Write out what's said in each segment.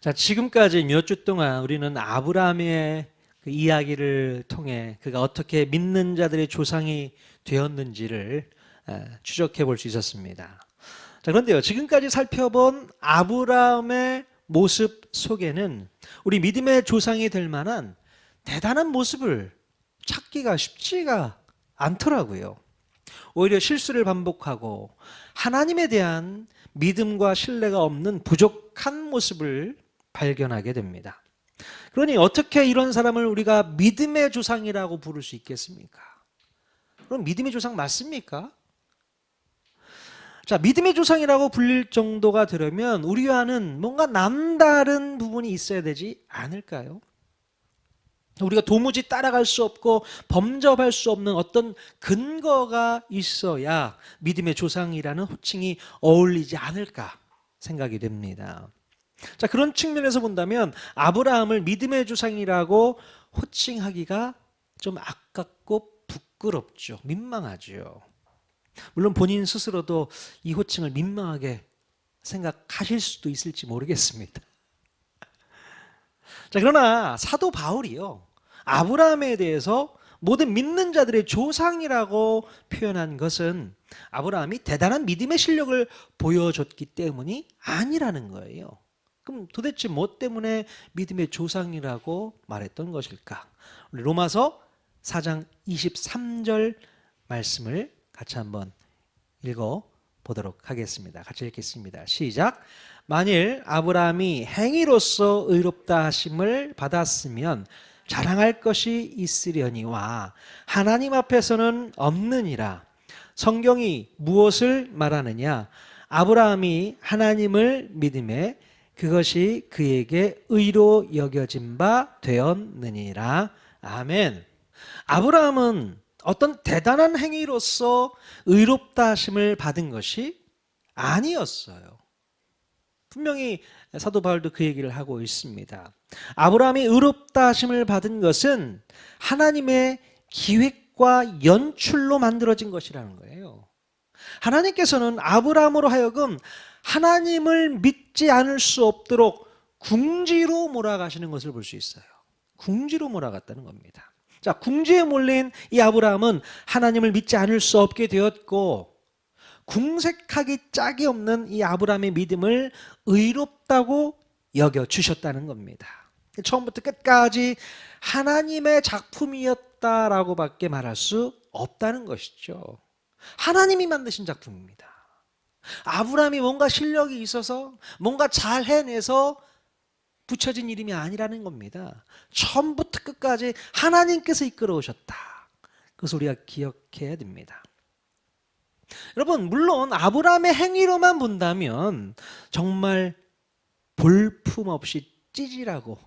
자, 지금까지 몇 주 동안 우리는 아브라함의 그 이야기를 통해 그가 어떻게 믿는 자들의 조상이 되었는지를 추적해 볼 수 있었습니다. 자, 그런데요, 지금까지 살펴본 아브라함의 모습 속에는 우리 믿음의 조상이 될 만한 대단한 모습을 찾기가 쉽지가 않더라고요. 오히려 실수를 반복하고 하나님에 대한 믿음과 신뢰가 없는 부족한 모습을 발견하게 됩니다. 그러니 어떻게 이런 사람을 우리가 믿음의 조상이라고 부를 수 있겠습니까? 그럼 믿음의 조상 맞습니까? 자, 믿음의 조상이라고 불릴 정도가 되려면 우리와는 뭔가 남다른 부분이 있어야 되지 않을까요? 우리가 도무지 따라갈 수 없고 범접할 수 없는 어떤 근거가 있어야 믿음의 조상이라는 호칭이 어울리지 않을까 생각이 됩니다. 자, 그런 측면에서 본다면 아브라함을 믿음의 조상이라고 호칭하기가 좀 아깝고 부끄럽죠. 민망하죠. 물론 본인 스스로도 이 호칭을 민망하게 생각하실 수도 있을지 모르겠습니다. 자, 그러나 사도 바울이요, 아브라함에 대해서 모든 믿는 자들의 조상이라고 표현한 것은 아브라함이 대단한 믿음의 실력을 보여줬기 때문이 아니라는 거예요. 그럼 도대체 뭐 때문에 믿음의 조상이라고 말했던 것일까? 우리 로마서 4장 23절 말씀을 같이 한번 읽어보도록 하겠습니다. 같이 읽겠습니다. 시작. 만일 아브라함이 행위로서 의롭다 하심을 받았으면 자랑할 것이 있으려니와 하나님 앞에서는 없느니라. 성경이 무엇을 말하느냐? 아브라함이 하나님을 믿음에 그것이 그에게 의로 여겨진 바 되었느니라. 아멘. 아브라함은 어떤 대단한 행위로서 의롭다 하심을 받은 것이 아니었어요. 분명히 사도 바울도 그 얘기를 하고 있습니다. 아브라함이 의롭다 하심을 받은 것은 하나님의 기획과 연출로 만들어진 것이라는 거예요. 하나님께서는 아브라함으로 하여금 하나님을 믿지 않을 수 없도록 궁지로 몰아가시는 것을 볼 수 있어요. 궁지로 몰아갔다는 겁니다. 자, 궁지에 몰린 이 아브라함은 하나님을 믿지 않을 수 없게 되었고, 궁색하기 짝이 없는 이 아브라함의 믿음을 의롭다고 여겨주셨다는 겁니다. 처음부터 끝까지 하나님의 작품이었다라고 밖에 말할 수 없다는 것이죠. 하나님이 만드신 작품입니다. 아브라함이 뭔가 실력이 있어서 뭔가 잘 해내서 붙여진 이름이 아니라는 겁니다. 처음부터 끝까지 하나님께서 이끌어 오셨다. 그것을 우리가 기억해야 됩니다. 여러분, 물론 아브라함의 행위로만 본다면 정말 볼품없이 찌질하고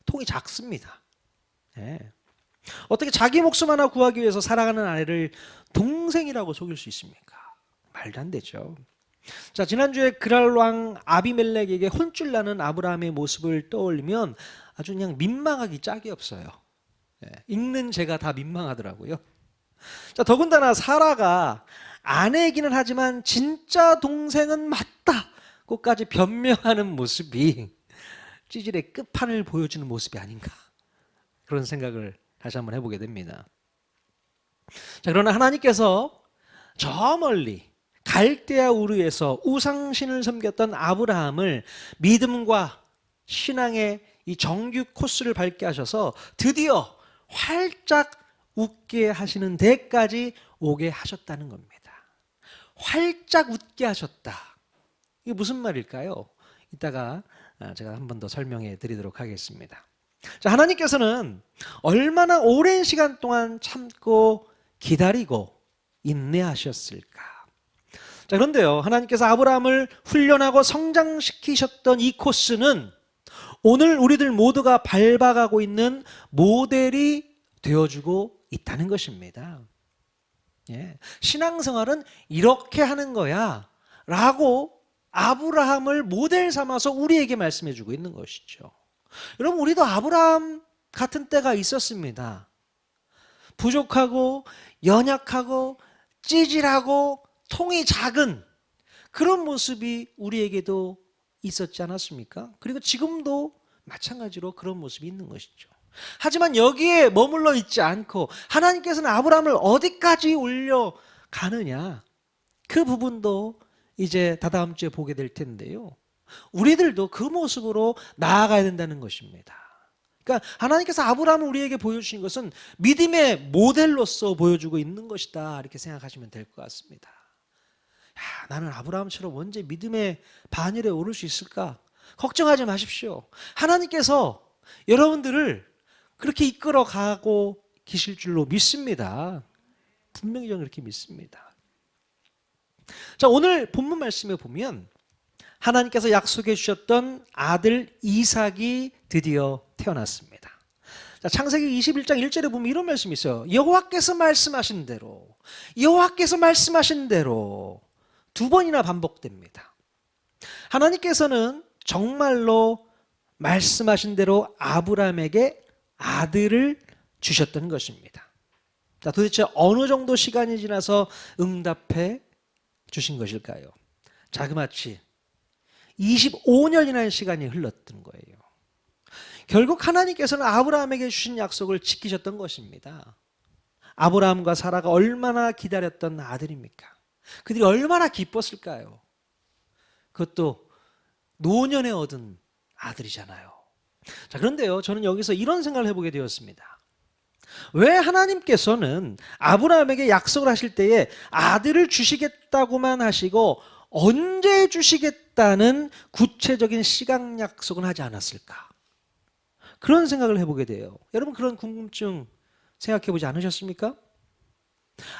통이 작습니다. 네. 어떻게 자기 목숨 하나 구하기 위해서 살아가는 아내를 동생이라고 속일 수 있습니까? 말도 안 되죠. 자, 지난주에 그랄 왕 아비멜렉에게 혼쭐 나는 아브라함의 모습을 떠올리면 아주 그냥 민망하기 짝이 없어요. 네. 읽는 제가 다 민망하더라고요. 자, 더군다나 사라가 아내이기는 하지만 진짜 동생은 맞다고까지 변명하는 모습이 찌질의 끝판을 보여주는 모습이 아닌가, 그런 생각을 다시 한번 해보게 됩니다. 자, 그러나 하나님께서 저 멀리 갈대아 우르에서 우상신을 섬겼던 아브라함을 믿음과 신앙의 이 정규 코스를 밟게 하셔서 드디어 활짝 웃게 하시는 데까지 오게 하셨다는 겁니다. 활짝 웃게 하셨다. 이게 무슨 말일까요? 이따가 제가 한 번 더 설명해 드리도록 하겠습니다. 자, 하나님께서는 얼마나 오랜 시간 동안 참고 기다리고 인내하셨을까? 자, 그런데요, 하나님께서 아브라함을 훈련하고 성장시키셨던 이 코스는 오늘 우리들 모두가 밟아가고 있는 모델이 되어주고 있다는 것입니다. 예, 신앙생활은 이렇게 하는 거야 라고 아브라함을 모델 삼아서 우리에게 말씀해 주고 있는 것이죠. 여러분, 우리도 아브라함 같은 때가 있었습니다. 부족하고 연약하고 찌질하고 통이 작은 그런 모습이 우리에게도 있었지 않았습니까? 그리고 지금도 마찬가지로 그런 모습이 있는 것이죠. 하지만 여기에 머물러 있지 않고 하나님께서는 아브라함을 어디까지 올려가느냐, 그 부분도 이제 다다음 주에 보게 될 텐데요. 우리들도 그 모습으로 나아가야 된다는 것입니다. 그러니까 하나님께서 아브라함을 우리에게 보여주신 것은 믿음의 모델로서 보여주고 있는 것이다, 이렇게 생각하시면 될 것 같습니다. 야, 나는 아브라함처럼 언제 믿음의 반열에 오를 수 있을까? 걱정하지 마십시오. 하나님께서 여러분들을 그렇게 이끌어 가고 계실 줄로 믿습니다. 분명히 저는 그렇게 믿습니다. 자, 오늘 본문 말씀에 보면 하나님께서 약속해 주셨던 아들 이삭이 드디어 태어났습니다. 자, 창세기 21장 1절에 보면 이런 말씀이 있어요. 여호와께서 말씀하신 대로, 여호와께서 말씀하신 대로, 두 번이나 반복됩니다. 하나님께서는 정말로 말씀하신 대로 아브라함에게 아들을 주셨던 것입니다. 자, 도대체 어느 정도 시간이 지나서 응답해 주신 것일까요? 자그마치 25년이라는 시간이 흘렀던 거예요. 결국 하나님께서는 아브라함에게 주신 약속을 지키셨던 것입니다. 아브라함과 사라가 얼마나 기다렸던 아들입니까? 그들이 얼마나 기뻤을까요? 그것도 노년에 얻은 아들이잖아요. 자, 그런데요, 저는 여기서 이런 생각을 해보게 되었습니다. 왜 하나님께서는 아브라함에게 약속을 하실 때에 아들을 주시겠다고만 하시고 언제 주시겠다는 구체적인 시간 약속은 하지 않았을까? 그런 생각을 해보게 돼요. 여러분, 그런 궁금증 생각해보지 않으셨습니까?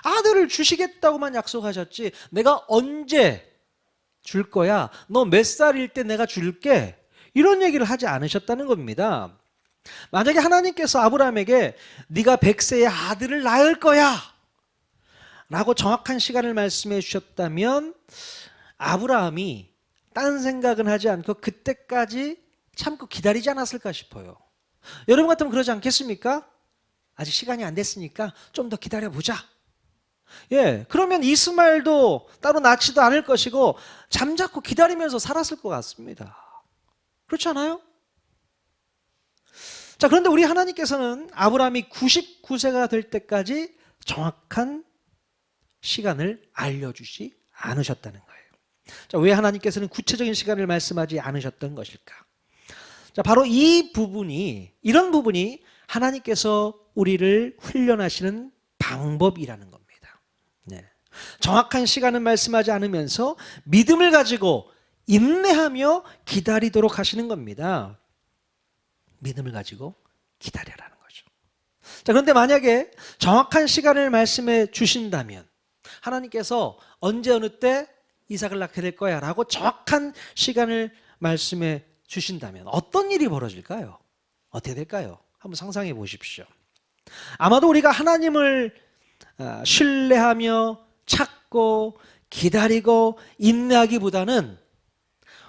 아들을 주시겠다고만 약속하셨지 내가 언제 줄 거야, 너 몇 살일 때 내가 줄게, 이런 얘기를 하지 않으셨다는 겁니다. 만약에 하나님께서 아브라함에게 네가 100세의 아들을 낳을 거야 라고 정확한 시간을 말씀해 주셨다면 아브라함이 딴 생각은 하지 않고 그때까지 참고 기다리지 않았을까 싶어요. 여러분 같으면 그러지 않겠습니까? 아직 시간이 안 됐으니까 좀 더 기다려보자. 예, 그러면 이스마엘도 따로 낳지도 않을 것이고 잠자코 기다리면서 살았을 것 같습니다. 그렇지 않아요? 자, 그런데 우리 하나님께서는 아브라함이 99세가 될 때까지 정확한 시간을 알려주지 않으셨다는 거예요. 자, 왜 하나님께서는 구체적인 시간을 말씀하지 않으셨던 것일까? 자, 바로 이런 부분이 하나님께서 우리를 훈련하시는 방법이라는 겁니다. 네. 정확한 시간을 말씀하지 않으면서 믿음을 가지고 인내하며 기다리도록 하시는 겁니다. 믿음을 가지고 기다려라는 거죠. 자, 그런데 만약에 정확한 시간을 말씀해 주신다면 하나님께서 언제 어느 때 이삭을 낳게 될 거야 라고 정확한 시간을 말씀해 주신다면 어떤 일이 벌어질까요? 어떻게 될까요? 한번 상상해 보십시오. 아마도 우리가 하나님을 신뢰하며 찾고 기다리고 인내하기보다는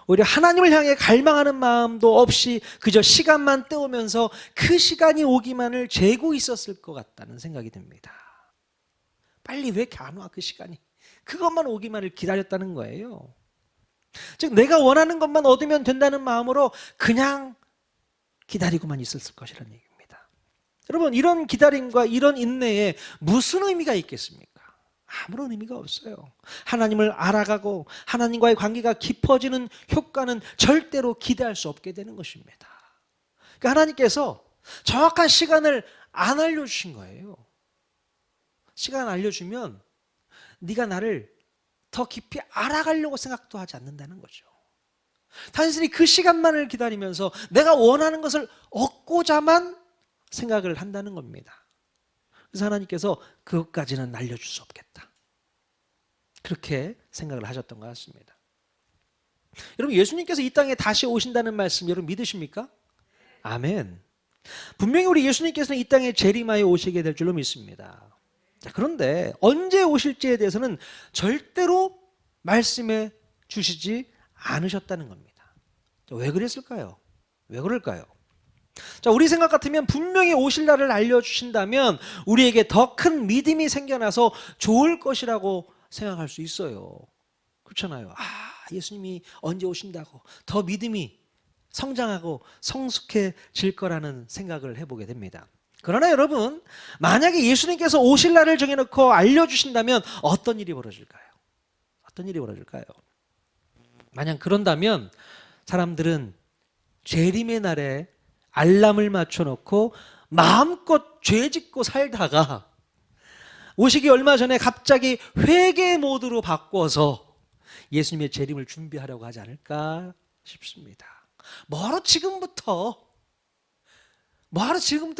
오히려 하나님을 향해 갈망하는 마음도 없이 그저 시간만 때우면서 그 시간이 오기만을 재고 있었을 것 같다는 생각이 듭니다. 빨리 왜 이렇게 안 와, 그 시간이. 그것만 오기만을 기다렸다는 거예요. 즉 내가 원하는 것만 얻으면 된다는 마음으로 그냥 기다리고만 있었을 것이라는 얘기입니다. 여러분, 이런 기다림과 이런 인내에 무슨 의미가 있겠습니까? 아무런 의미가 없어요. 하나님을 알아가고 하나님과의 관계가 깊어지는 효과는 절대로 기대할 수 없게 되는 것입니다. 그러니까 하나님께서 정확한 시간을 안 알려주신 거예요. 시간 알려주면 네가 나를 더 깊이 알아가려고 생각도 하지 않는다는 거죠. 단순히 그 시간만을 기다리면서 내가 원하는 것을 얻고자만 생각을 한다는 겁니다. 그래서 하나님께서 그것까지는 알려줄 수 없겠다, 그렇게 생각을 하셨던 것 같습니다. 여러분, 예수님께서 이 땅에 다시 오신다는 말씀 여러분 믿으십니까? 아멘. 분명히 우리 예수님께서는 이 땅에 재림하여 오시게 될 줄로 믿습니다. 자, 그런데 언제 오실지에 대해서는 절대로 말씀해 주시지 않으셨다는 겁니다. 자, 왜 그랬을까요? 왜 그럴까요? 자, 우리 생각 같으면 분명히 오실 날을 알려주신다면 우리에게 더 큰 믿음이 생겨나서 좋을 것이라고 생각할 수 있어요. 그렇잖아요. 예수님이 언제 오신다고 더 믿음이 성장하고 성숙해질 거라는 생각을 해보게 됩니다. 그러나 여러분, 만약에 예수님께서 오실 날을 정해놓고 알려주신다면 어떤 일이 벌어질까요? 어떤 일이 벌어질까요? 만약 그런다면 사람들은 재림의 날에 알람을 맞춰놓고 마음껏 죄 짓고 살다가 오시기 얼마 전에 갑자기 회개 모드로 바꿔서 예수님의 재림을 준비하려고 하지 않을까 싶습니다. 뭐하러 지금부터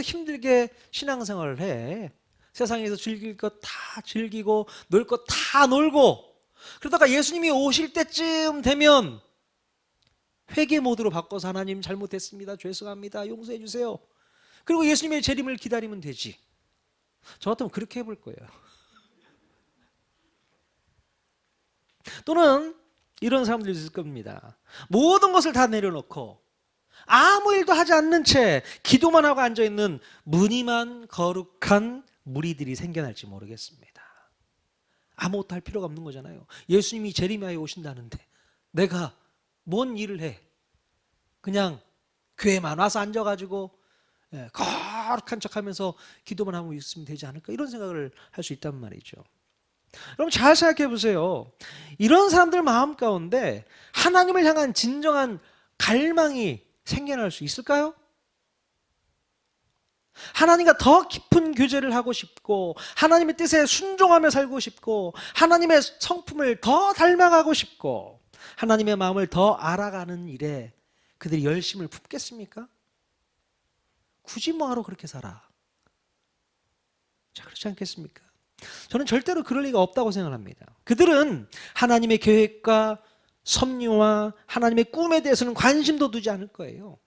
힘들게 신앙생활을 해? 세상에서 즐길 것 다 즐기고 놀 것 다 놀고 그러다가 예수님이 오실 때쯤 되면 회개 모드로 바꿔서 하나님 잘못했습니다. 죄송합니다. 용서해 주세요. 그리고 예수님의 재림을 기다리면 되지. 저 같으면 그렇게 해볼 거예요. 또는 이런 사람들이 있을 겁니다. 모든 것을 다 내려놓고 아무 일도 하지 않는 채 기도만 하고 앉아있는 무늬만 거룩한 무리들이 생겨날지 모르겠습니다. 아무것도 할 필요가 없는 거잖아요. 예수님이 재림하에 오신다는데 내가 뭔 일을 해? 그냥 교회만 와서 앉아가지고 거룩한 척하면서 기도만 하고 있으면 되지 않을까? 이런 생각을 할 수 있단 말이죠. 여러분 잘 생각해 보세요. 이런 사람들 마음 가운데 하나님을 향한 진정한 갈망이 생겨날 수 있을까요? 하나님과 더 깊은 교제를 하고 싶고 하나님의 뜻에 순종하며 살고 싶고 하나님의 성품을 더 닮아가고 싶고 하나님의 마음을 더 알아가는 일에 그들이 열심을 품겠습니까? 굳이 뭐하러 그렇게 살아? 자, 그렇지 않겠습니까? 저는 절대로 그럴 리가 없다고 생각합니다. 그들은 하나님의 계획과 섭리와 하나님의 꿈에 대해서는 관심도 두지 않을 거예요.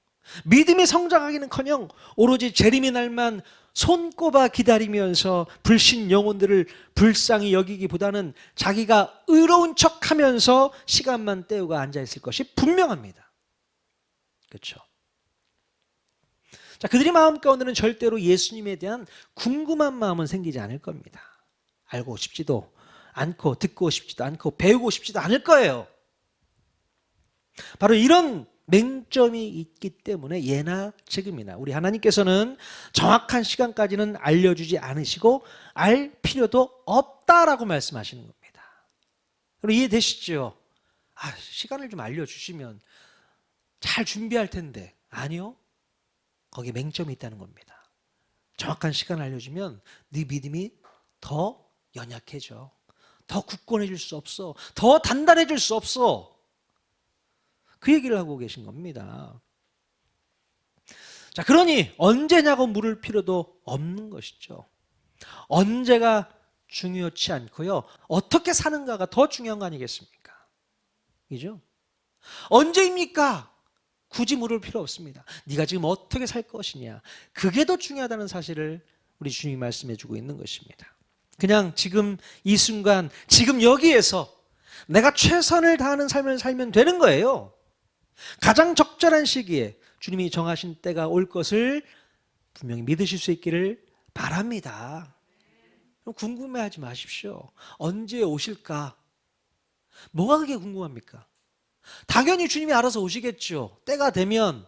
믿음이 성장하기는커녕 오로지 재림의 날만 손꼽아 기다리면서 불신 영혼들을 불쌍히 여기기보다는 자기가 의로운 척하면서 시간만 때우고 앉아있을 것이 분명합니다. 그렇죠? 자, 그들의 마음 가운데는 절대로 예수님에 대한 궁금한 마음은 생기지 않을 겁니다. 알고 싶지도 않고 듣고 싶지도 않고 배우고 싶지도 않을 거예요. 바로 이런 맹점이 있기 때문에 예나 지금이나 우리 하나님께서는 정확한 시간까지는 알려주지 않으시고 알 필요도 없다라고 말씀하시는 겁니다. 그럼 이해되시죠? 시간을 좀 알려주시면 잘 준비할 텐데. 아니요. 거기에 맹점이 있다는 겁니다. 정확한 시간을 알려주면 네 믿음이 더 연약해져. 더 굳건해질 수 없어. 더 단단해질 수 없어. 그 얘기를 하고 계신 겁니다. 자, 그러니 언제냐고 물을 필요도 없는 것이죠. 언제가 중요치 않고요. 어떻게 사는가가 더 중요한 거 아니겠습니까? 그죠? 언제입니까? 굳이 물을 필요 없습니다. 네가 지금 어떻게 살 것이냐. 그게 더 중요하다는 사실을 우리 주님이 말씀해 주고 있는 것입니다. 그냥 지금 이 순간, 지금 여기에서 내가 최선을 다하는 삶을 살면 되는 거예요. 가장 적절한 시기에 주님이 정하신 때가 올 것을 분명히 믿으실 수 있기를 바랍니다. 궁금해하지 마십시오. 언제 오실까? 뭐가 그게 궁금합니까? 당연히 주님이 알아서 오시겠죠. 때가 되면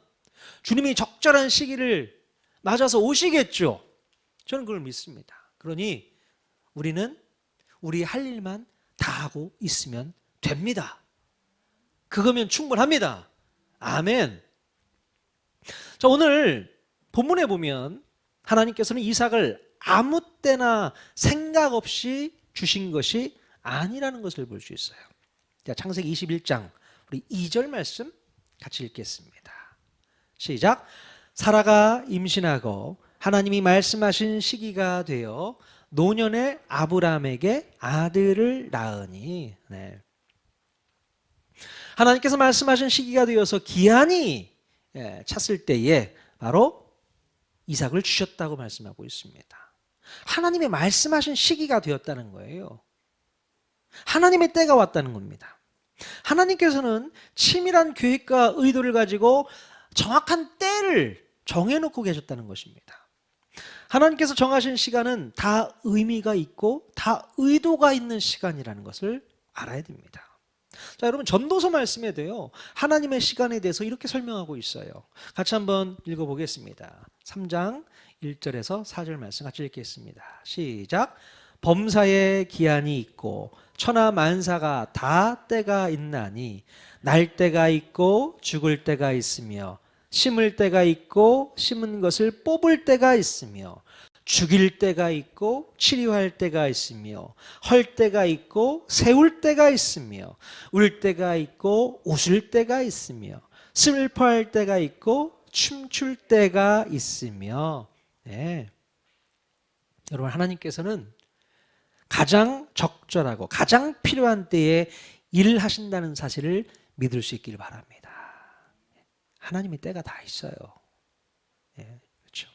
주님이 적절한 시기를 맞아서 오시겠죠. 저는 그걸 믿습니다. 그러니 우리는 우리 할 일만 다 하고 있으면 됩니다. 그거면 충분합니다. 아멘. 자, 오늘 본문에 보면 하나님께서는 이삭을 아무 때나 생각 없이 주신 것이 아니라는 것을 볼 수 있어요. 자, 창세기 21장 우리 2절 말씀 같이 읽겠습니다. 시작. 사라가 임신하고 하나님이 말씀하신 시기가 되어 노년의 아브라함에게 아들을 낳으니. 네. 하나님께서 말씀하신 시기가 되어서 기한이 찼을 때에 바로 이삭을 주셨다고 말씀하고 있습니다. 하나님의 말씀하신 시기가 되었다는 거예요. 하나님의 때가 왔다는 겁니다. 하나님께서는 치밀한 계획과 의도를 가지고 정확한 때를 정해놓고 계셨다는 것입니다. 하나님께서 정하신 시간은 다 의미가 있고 다 의도가 있는 시간이라는 것을 알아야 됩니다. 자, 여러분 전도서 말씀에도요, 하나님의 시간에 대해서 이렇게 설명하고 있어요. 같이 한번 읽어보겠습니다. 3장 1절에서 4절 말씀 같이 읽겠습니다. 시작. 범사에 기한이 있고 천하 만사가 다 때가 있나니 날 때가 있고 죽을 때가 있으며 심을 때가 있고 심은 것을 뽑을 때가 있으며 죽일 때가 있고 치료할 때가 있으며 헐 때가 있고 세울 때가 있으며 울 때가 있고 웃을 때가 있으며 슬퍼할 때가 있고 춤출 때가 있으며. 네. 여러분, 하나님께서는 가장 적절하고 가장 필요한 때에 일을 하신다는 사실을 믿을 수 있기를 바랍니다. 하나님의 때가 다 있어요. 네, 그렇죠.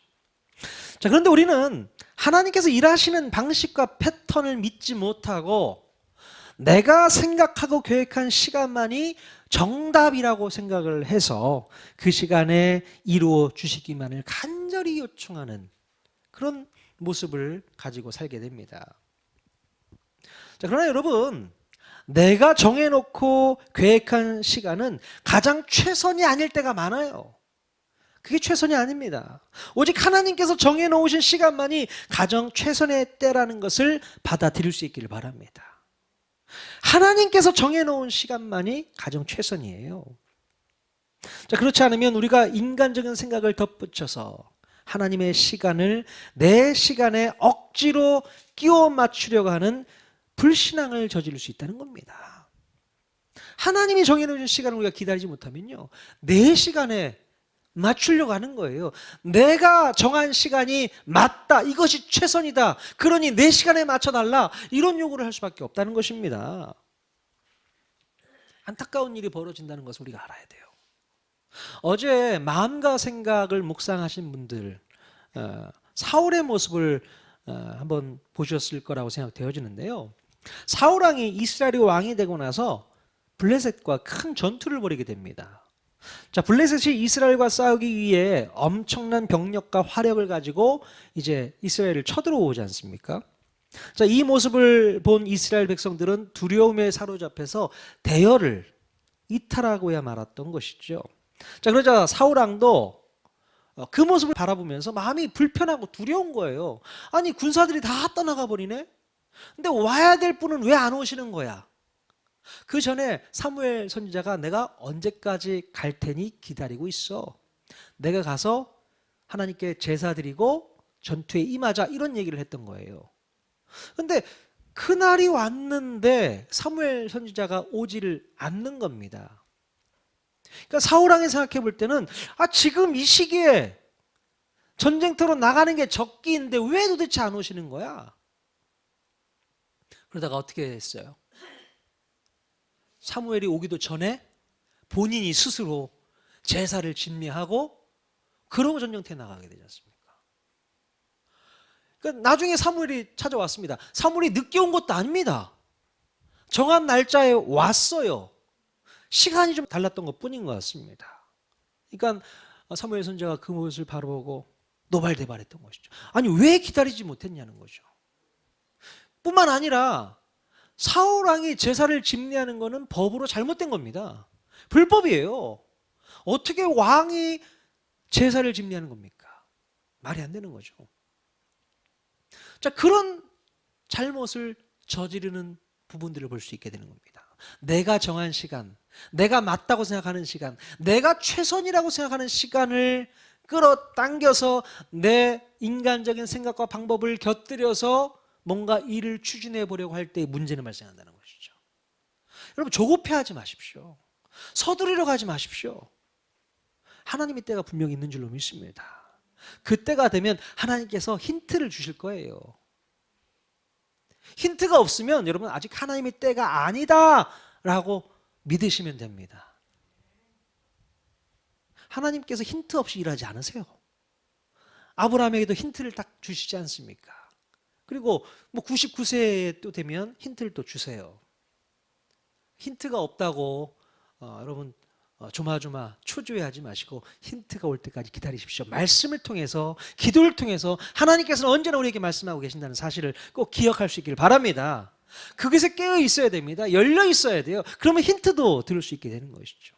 자, 그런데 우리는 하나님께서 일하시는 방식과 패턴을 믿지 못하고 내가 생각하고 계획한 시간만이 정답이라고 생각을 해서 그 시간에 이루어 주시기만을 간절히 요청하는 그런 모습을 가지고 살게 됩니다. 자, 그러나 여러분, 내가 정해놓고 계획한 시간은 가장 최선이 아닐 때가 많아요. 그게 최선이 아닙니다. 오직 하나님께서 정해놓으신 시간만이 가장 최선의 때라는 것을 받아들일 수 있기를 바랍니다. 하나님께서 정해놓은 시간만이 가장 최선이에요. 자, 그렇지 않으면 우리가 인간적인 생각을 덧붙여서 하나님의 시간을 내 시간에 억지로 끼워 맞추려고 하는 불신앙을 저지를 수 있다는 겁니다. 하나님이 정해놓은 시간을 우리가 기다리지 못하면요, 내 시간에 맞추려고 하는 거예요. 내가 정한 시간이 맞다, 이것이 최선이다, 그러니 내 시간에 맞춰달라, 이런 요구를 할 수밖에 없다는 것입니다. 안타까운 일이 벌어진다는 것을 우리가 알아야 돼요. 어제 마음과 생각을 묵상하신 분들, 사울의 모습을 한번 보셨을 거라고 생각되어지는데요. 사울 왕이 이스라엘의 왕이 되고 나서 블레셋과 큰 전투를 벌이게 됩니다. 자, 블레셋이 이스라엘과 싸우기 위해 엄청난 병력과 화력을 가지고 이제 이스라엘을 쳐들어오지 않습니까? 자, 이 모습을 본 이스라엘 백성들은 두려움에 사로잡혀서 대열을 이탈하고야 말았던 것이죠. 자, 그러자 사울 왕도 그 모습을 바라보면서 마음이 불편하고 두려운 거예요. 아니, 군사들이 다 떠나가 버리네? 근데 와야 될 분은 왜 안 오시는 거야? 그 전에 사무엘 선지자가 내가 언제까지 갈 테니 기다리고 있어. 내가 가서 하나님께 제사 드리고 전투에 임하자, 이런 얘기를 했던 거예요. 근데 그날이 왔는데 사무엘 선지자가 오지를 않는 겁니다. 그러니까 사울 왕이 생각해 볼 때는 지금 이 시기에 전쟁터로 나가는 게 적기인데 왜 도대체 안 오시는 거야? 그러다가 어떻게 했어요? 사무엘이 오기도 전에 본인이 스스로 제사를 진미하고 그러고 전쟁터에 나가게 되지 않습니까? 그러니까 나중에 사무엘이 찾아왔습니다. 사무엘이 늦게 온 것도 아닙니다. 정한 날짜에 왔어요. 시간이 좀 달랐던 것 뿐인 것 같습니다. 그러니까 사무엘 선지자가 그 모습을 바라보고 노발대발했던 것이죠. 아니, 왜 기다리지 못했냐는 거죠. 뿐만 아니라 사울 왕이 제사를 집례하는 것은 법으로 잘못된 겁니다. 불법이에요. 어떻게 왕이 제사를 집례하는 겁니까? 말이 안 되는 거죠. 자, 그런 잘못을 저지르는 부분들을 볼 수 있게 되는 겁니다. 내가 정한 시간, 내가 맞다고 생각하는 시간, 내가 최선이라고 생각하는 시간을 끌어당겨서 내 인간적인 생각과 방법을 곁들여서 뭔가 일을 추진해 보려고 할 때 문제는 발생한다는 것이죠. 여러분, 조급해하지 마십시오. 서두르려고 하지 마십시오. 하나님의 때가 분명히 있는 줄로 믿습니다. 그 때가 되면 하나님께서 힌트를 주실 거예요. 힌트가 없으면 여러분 아직 하나님의 때가 아니다라고 믿으시면 됩니다. 하나님께서 힌트 없이 일하지 않으세요. 아브라함에게도 힌트를 딱 주시지 않습니까? 그리고 99세에 또 되면 힌트를 또 주세요. 힌트가 없다고 여러분 조마조마 초조해하지 마시고 힌트가 올 때까지 기다리십시오. 말씀을 통해서, 기도를 통해서 하나님께서는 언제나 우리에게 말씀하고 계신다는 사실을 꼭 기억할 수 있기를 바랍니다. 그것에 깨어 있어야 됩니다. 열려 있어야 돼요. 그러면 힌트도 들을 수 있게 되는 것이죠.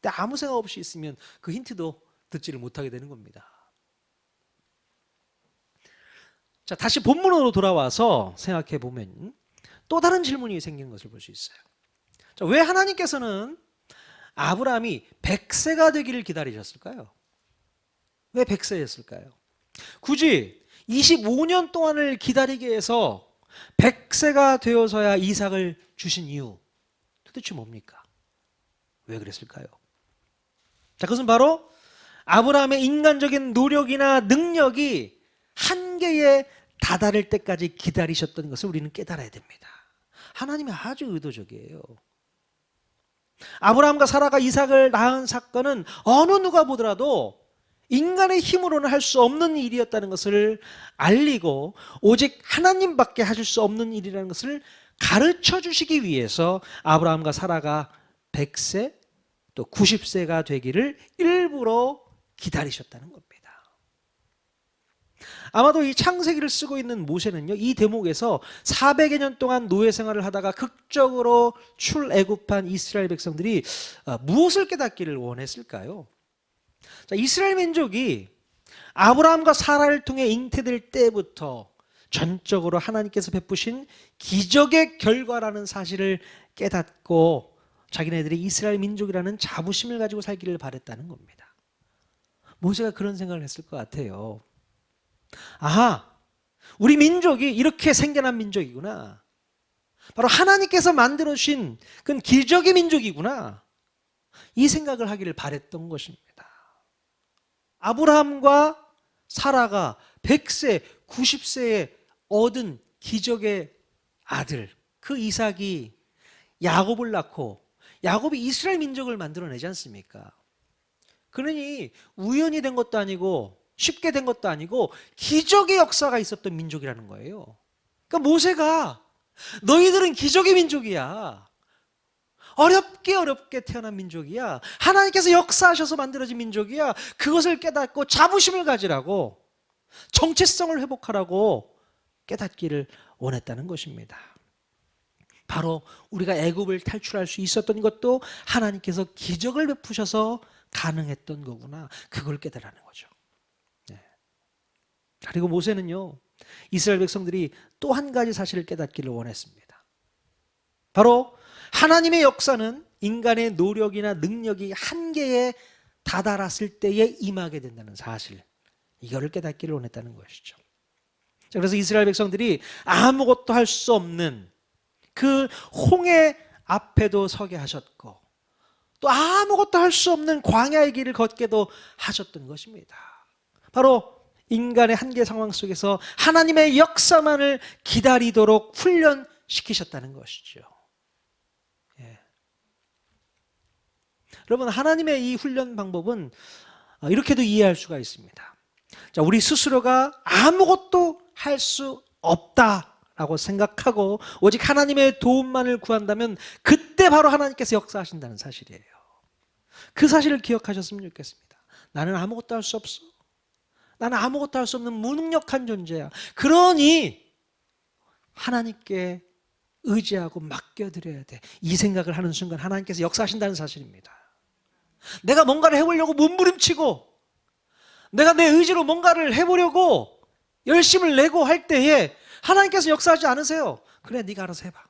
근데 아무 생각 없이 있으면 그 힌트도 듣지를 못하게 되는 겁니다. 자, 다시 본문으로 돌아와서 생각해 보면 또 다른 질문이 생기는 것을 볼 수 있어요. 자, 왜 하나님께서는 아브라함이 100세가 되기를 기다리셨을까요? 왜 100세였을까요? 굳이 25년 동안을 기다리게 해서 100세가 되어서야 이삭을 주신 이유 도대체 뭡니까? 왜 그랬을까요? 자, 그것은 바로 아브라함의 인간적인 노력이나 능력이 한계에 다다를 때까지 기다리셨던 것을 우리는 깨달아야 됩니다. 하나님이 아주 의도적이에요. 아브라함과 사라가 이삭을 낳은 사건은 어느 누가 보더라도 인간의 힘으로는 할 수 없는 일이었다는 것을 알리고 오직 하나님밖에 하실 수 없는 일이라는 것을 가르쳐 주시기 위해서 아브라함과 사라가 100세 또 90세가 되기를 일부러 기다리셨다는 겁니다. 아마도 이 창세기를 쓰고 있는 모세는요, 이 대목에서 400여 년 동안 노예 생활을 하다가 극적으로 출애굽한 이스라엘 백성들이 무엇을 깨닫기를 원했을까요? 자, 이스라엘 민족이 아브라함과 사라를 통해 잉태될 때부터 전적으로 하나님께서 베푸신 기적의 결과라는 사실을 깨닫고 자기네들이 이스라엘 민족이라는 자부심을 가지고 살기를 바랬다는 겁니다. 모세가 그런 생각을 했을 것 같아요. 아하, 우리 민족이 이렇게 생겨난 민족이구나. 바로 하나님께서 만들어주신 그건 기적의 민족이구나. 이 생각을 하기를 바랬던 것입니다. 아브라함과 사라가 100세, 90세에 얻은 기적의 아들, 그 이삭이 야곱을 낳고 야곱이 이스라엘 민족을 만들어내지 않습니까? 그러니 우연히 된 것도 아니고 쉽게 된 것도 아니고 기적의 역사가 있었던 민족이라는 거예요. 그러니까 모세가 너희들은 기적의 민족이야. 어렵게 태어난 민족이야. 하나님께서 역사하셔서 만들어진 민족이야. 그것을 깨닫고 자부심을 가지라고, 정체성을 회복하라고 깨닫기를 원했다는 것입니다. 바로 우리가 애굽을 탈출할 수 있었던 것도 하나님께서 기적을 베푸셔서 가능했던 거구나. 그걸 깨달으라는 거죠. 네. 그리고 모세는요, 이스라엘 백성들이 또 한 가지 사실을 깨닫기를 원했습니다. 바로 하나님의 역사는 인간의 노력이나 능력이 한계에 다다랐을 때에 임하게 된다는 사실, 이거를 깨닫기를 원했다는 것이죠. 그래서 이스라엘 백성들이 아무것도 할 수 없는 그 홍해 앞에도 서게 하셨고 또 아무것도 할 수 없는 광야의 길을 걷게도 하셨던 것입니다. 바로 인간의 한계 상황 속에서 하나님의 역사만을 기다리도록 훈련시키셨다는 것이죠. 예. 여러분, 하나님의 이 훈련 방법은 이렇게도 이해할 수가 있습니다. 자, 우리 스스로가 아무것도 할 수 없다라고 생각하고 오직 하나님의 도움만을 구한다면 그때 바로 하나님께서 역사하신다는 사실이에요. 그 사실을 기억하셨으면 좋겠습니다. 나는 아무것도 할 수 없어. 나는 아무것도 할 수 없는 무능력한 존재야. 그러니 하나님께 의지하고 맡겨드려야 돼. 이 생각을 하는 순간 하나님께서 역사하신다는 사실입니다. 내가 뭔가를 해보려고 몸부림치고 내가 내 의지로 뭔가를 해보려고 열심을 내고 할 때에 하나님께서 역사하지 않으세요. 그래, 네가 알아서 해봐.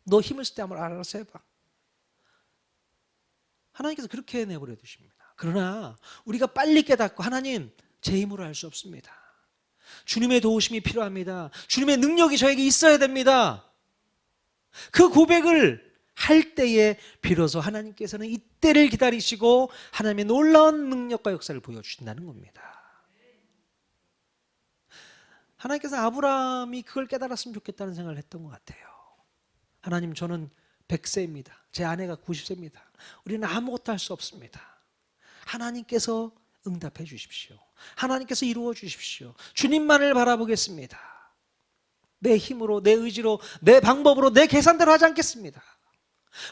너 힘을 쓸 때 한번 알아서 해봐. 하나님께서 그렇게 내버려 두십니다. 그러나 우리가 빨리 깨닫고 하나님, 제 힘으로 할 수 없습니다. 주님의 도우심이 필요합니다. 주님의 능력이 저에게 있어야 됩니다. 그 고백을 할 때에 비로소 하나님께서는 이때를 기다리시고 하나님의 놀라운 능력과 역사를 보여주신다는 겁니다. 하나님께서 아브라함이 그걸 깨달았으면 좋겠다는 생각을 했던 것 같아요. 하나님, 저는 100세입니다. 제 아내가 90세입니다. 우리는 아무것도 할 수 없습니다. 하나님께서 응답해 주십시오. 하나님께서 이루어 주십시오. 주님만을 바라보겠습니다. 내 힘으로, 내 의지로, 내 방법으로, 내 계산대로 하지 않겠습니다.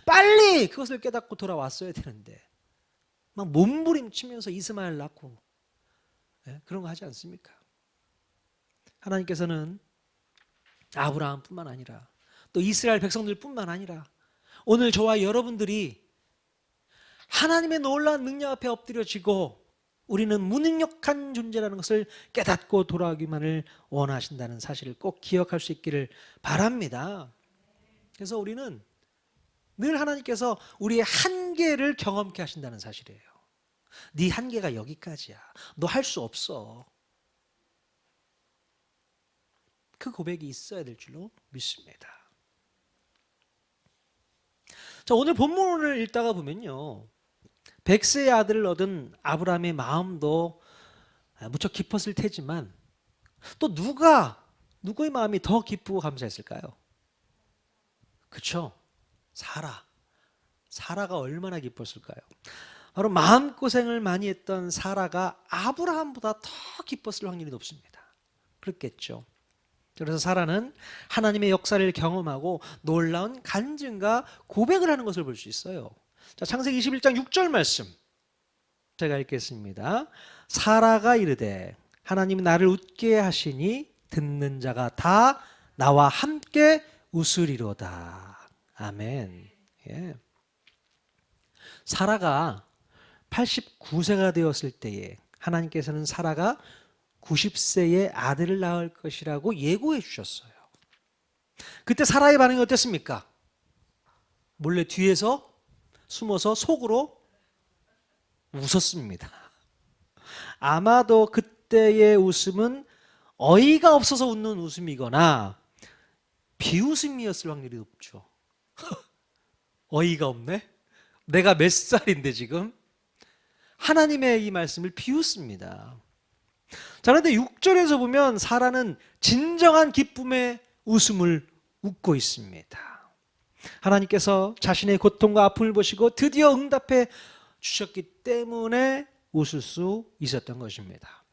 빨리 그것을 깨닫고 돌아왔어야 되는데 막 몸부림치면서 이스마엘 낳고 그런 거 하지 않습니까? 하나님께서는 아브라함뿐만 아니라 또 이스라엘 백성들뿐만 아니라 오늘 저와 여러분들이 하나님의 놀라운 능력 앞에 엎드려지고 우리는 무능력한 존재라는 것을 깨닫고 돌아오기만을 원하신다는 사실을 꼭 기억할 수 있기를 바랍니다. 그래서 우리는 늘 하나님께서 우리의 한계를 경험케 하신다는 사실이에요. 네 한계가 여기까지야. 너 할 수 없어. 그 고백이 있어야 될 줄로 믿습니다. 자, 오늘 본문을 읽다가 보면요, 100세의 아들을 얻은 아브라함의 마음도 무척 깊었을 테지만 또 누구의 마음이 더 기쁘고 감사했을까요? 그렇죠? 사라가 얼마나 기뻤을까요? 바로 마음고생을 많이 했던 사라가 아브라함보다 더 기뻤을 확률이 높습니다. 그렇겠죠. 그래서 사라는 하나님의 역사를 경험하고 놀라운 간증과 고백을 하는 것을 볼 수 있어요. 자, 창세기 21장 6절 말씀 제가 읽겠습니다. 사라가 이르되 하나님이 나를 웃게 하시니 듣는 자가 다 나와 함께 웃으리로다. 아멘. 예. 사라가 89세가 되었을 때에 하나님께서는 사라가 90세의 아들을 낳을 것이라고 예고해 주셨어요. 그때 사라의 반응이 어땠습니까? 몰래 뒤에서 숨어서 속으로 웃었습니다. 아마도 그때의 웃음은 어이가 없어서 웃는 웃음이거나 비웃음이었을 확률이 높죠. 어이가 없네? 내가 몇 살인데 지금? 하나님의 이 말씀을 비웃습니다. 자, 그런데 6절에서 보면 사라는 진정한 기쁨의 웃음을 웃고 있습니다. 하나님께서 자신의 고통과 아픔을 보시고 드디어 응답해 주셨기 때문에 웃을 수 있었던 것입니다.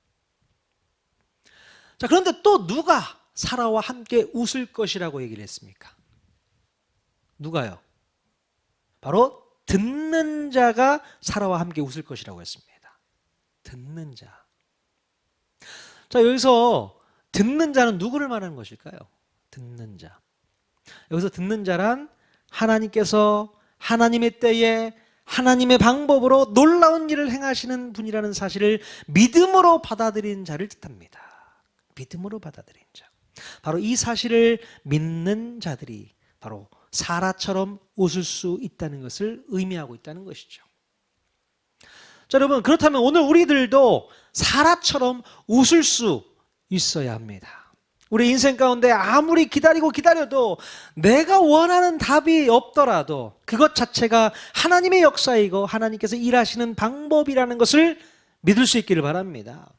자, 그런데 또 누가 사라와 함께 웃을 것이라고 얘기를 했습니까? 누가요? 바로 듣는 자가 사라와 함께 웃을 것이라고 했습니다. 듣는 자. 자, 여기서 듣는 자는 누구를 말하는 것일까요? 듣는 자. 여기서 듣는 자란 하나님께서 하나님의 때에 하나님의 방법으로 놀라운 일을 행하시는 분이라는 사실을 믿음으로 받아들인 자를 뜻합니다. 믿음으로 받아들인 자. 바로 이 사실을 믿는 자들이 바로 사라처럼 웃을 수 있다는 것을 의미하고 있다는 것이죠. 자, 여러분, 그렇다면 오늘 우리들도 사라처럼 웃을 수 있어야 합니다. 우리 인생 가운데 아무리 기다려도 내가 원하는 답이 없더라도 그것 자체가 하나님의 역사이고 하나님께서 일하시는 방법이라는 것을 믿을 수 있기를 바랍니다.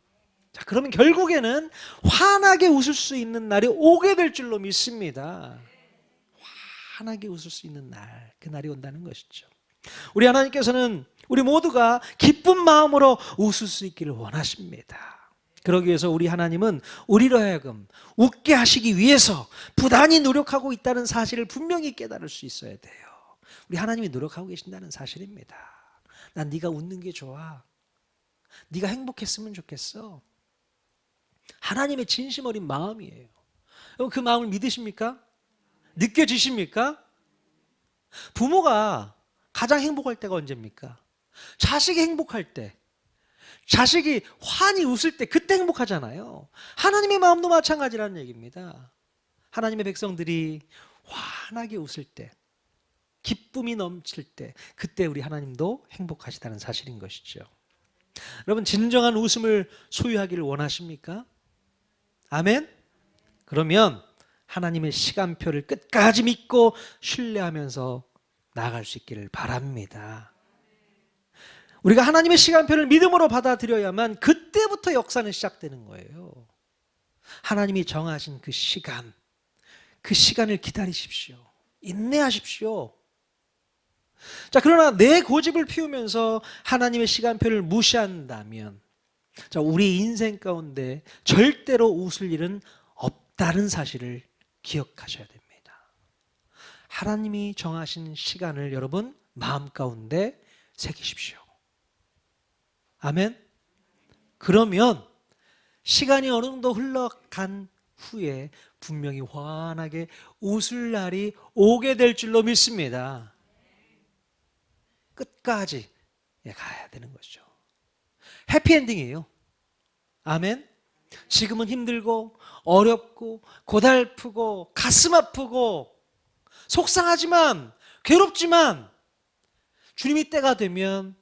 자, 그러면 결국에는 환하게 웃을 수 있는 날이 오게 될 줄로 믿습니다. 환하게 웃을 수 있는 날, 그 날이 온다는 것이죠. 우리 하나님께서는 우리 모두가 기쁜 마음으로 웃을 수 있기를 원하십니다. 그러기 위해서 우리 하나님은 우리로 하여금 웃게 하시기 위해서 부단히 노력하고 있다는 사실을 분명히 깨달을 수 있어야 돼요. 우리 하나님이 노력하고 계신다는 사실입니다. 난 네가 웃는 게 좋아. 네가 행복했으면 좋겠어. 하나님의 진심 어린 마음이에요. 그 마음을 믿으십니까? 느껴지십니까? 부모가 가장 행복할 때가 언제입니까? 자식이 행복할 때, 자식이 환히 웃을 때, 그때 행복하잖아요. 하나님의 마음도 마찬가지라는 얘기입니다. 하나님의 백성들이 환하게 웃을 때, 기쁨이 넘칠 때, 그때 우리 하나님도 행복하시다는 사실인 것이죠. 여러분, 진정한 웃음을 소유하기를 원하십니까? 아멘? 그러면 하나님의 시간표를 끝까지 믿고 신뢰하면서 나아갈 수 있기를 바랍니다. 우리가 하나님의 시간표를 믿음으로 받아들여야만 그때부터 역사는 시작되는 거예요. 하나님이 정하신 그 시간을 기다리십시오. 인내하십시오. 자, 그러나 내 고집을 피우면서 하나님의 시간표를 무시한다면, 자, 우리 인생 가운데 절대로 웃을 일은 없다는 사실을 기억하셔야 됩니다. 하나님이 정하신 시간을 여러분 마음 가운데 새기십시오. 아멘. 그러면 시간이 어느 정도 흘러간 후에 분명히 환하게 웃을 날이 오게 될 줄로 믿습니다. 끝까지 가야 되는 거죠. 해피엔딩이에요. 아멘. 지금은 힘들고 어렵고 고달프고 가슴 아프고 속상하지만 괴롭지만 주님이 때가 되면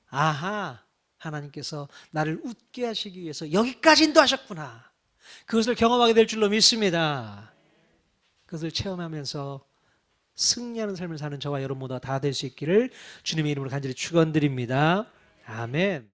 아하, 하나님께서 나를 웃게 하시기 위해서 여기까지 인도하셨구나. 그것을 경험하게 될 줄로 믿습니다. 그것을 체험하면서 승리하는 삶을 사는 저와 여러분 모두가 다 될 수 있기를 주님의 이름으로 간절히 축원드립니다. 아멘.